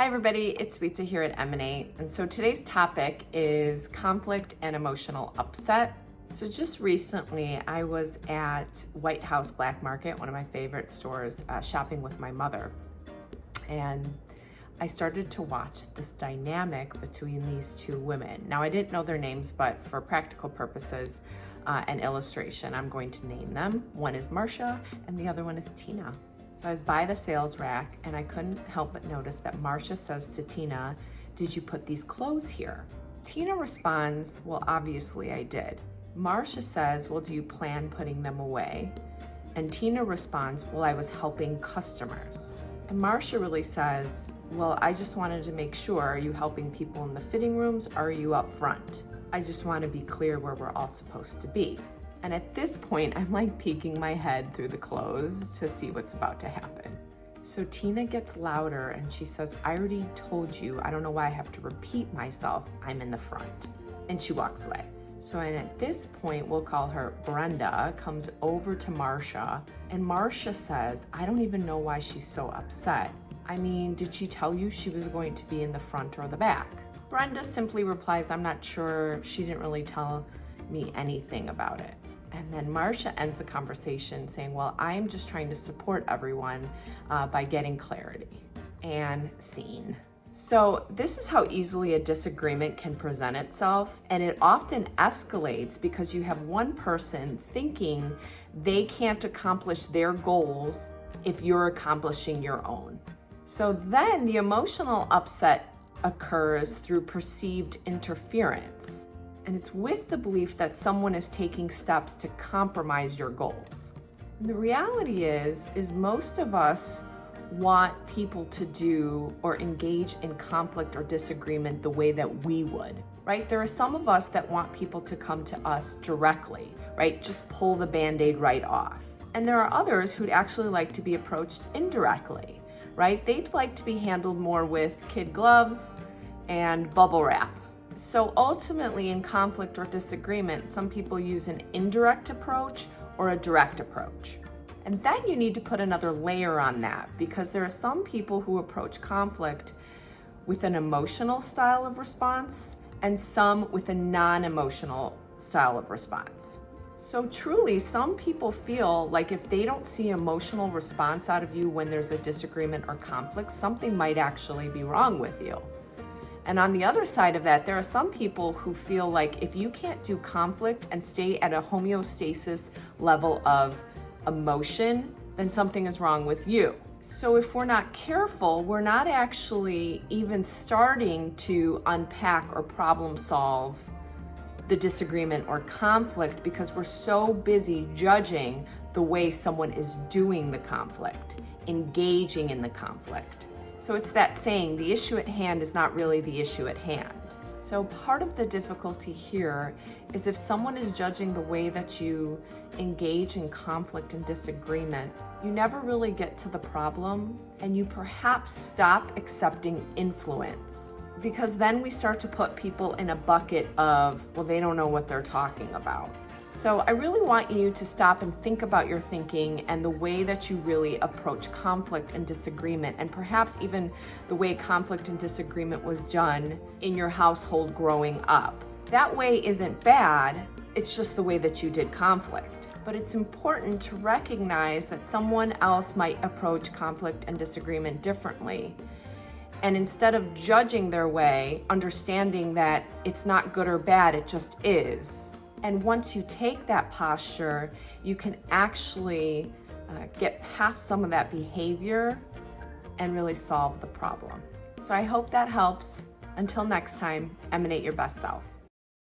Hi everybody, it's Sweetsa here at Emanate, and so today's topic is conflict and emotional upset. So just recently I was at White House Black Market, one of my favorite stores, shopping with my mother, and I started to watch this dynamic between these two women. Now I didn't know their names, but for practical purposes and illustration, I'm going to name them. One is Marcia and the other one is Tina. So I was by the sales rack and I couldn't help but notice that Marcia says to Tina, "Did you put these clothes here?" Tina responds, "Well, obviously I did." Marcia says, "Well, do you plan putting them away?" And Tina responds, "Well, I was helping customers." And Marcia really says, "Well, I just wanted to make sure, are you helping people in the fitting rooms or are you up front? I just want to be clear where we're all supposed to be." And at this point, I'm like peeking my head through the clothes to see what's about to happen. So Tina gets louder and she says, "I already told you, I don't know why I have to repeat myself, I'm in the front." And she walks away. So and at this point, we'll call her Brenda, comes over to Marcia, and Marcia says, "I don't even know why she's so upset. I mean, did she tell you she was going to be in the front or the back?" Brenda simply replies, "I'm not sure, she didn't really tell me anything about it." And then Marcia ends the conversation saying, "Well, I'm just trying to support everyone by getting clarity." And scene. So this is how easily a disagreement can present itself, and it often escalates because you have one person thinking they can't accomplish their goals if you're accomplishing your own. So then the emotional upset occurs through perceived interference. And it's with the belief that someone is taking steps to compromise your goals. And the reality is most of us want people to do or engage in conflict or disagreement the way that we would, right? There are some of us that want people to come to us directly, right? Just pull the Band-Aid right off. And there are others who'd actually like to be approached indirectly, right? They'd like to be handled more with kid gloves and bubble wrap. So ultimately in conflict or disagreement, some people use an indirect approach or a direct approach. And then you need to put another layer on that, because there are some people who approach conflict with an emotional style of response and some with a non-emotional style of response. So truly, some people feel like if they don't see emotional response out of you when there's a disagreement or conflict, something might actually be wrong with you. And on the other side of that, there are some people who feel like if you can't do conflict and stay at a homeostasis level of emotion, then something is wrong with you. So if we're not careful, we're not actually even starting to unpack or problem solve the disagreement or conflict because we're so busy judging the way someone is doing the conflict, engaging in the conflict. So it's that saying, the issue at hand is not really the issue at hand. So part of the difficulty here is if someone is judging the way that you engage in conflict and disagreement, you never really get to the problem, and you perhaps stop accepting influence, because then we start to put people in a bucket of, well, they don't know what they're talking about. So I really want you to stop and think about your thinking and the way that you really approach conflict and disagreement, and perhaps even the way conflict and disagreement was done in your household growing up. That way isn't bad, it's just the way that you did conflict. But it's important to recognize that someone else might approach conflict and disagreement differently. And instead of judging their way, understanding that it's not good or bad, it just is. And once you take that posture, you can actually get past some of that behavior and really solve the problem. So I hope that helps. Until next time, emanate your best self.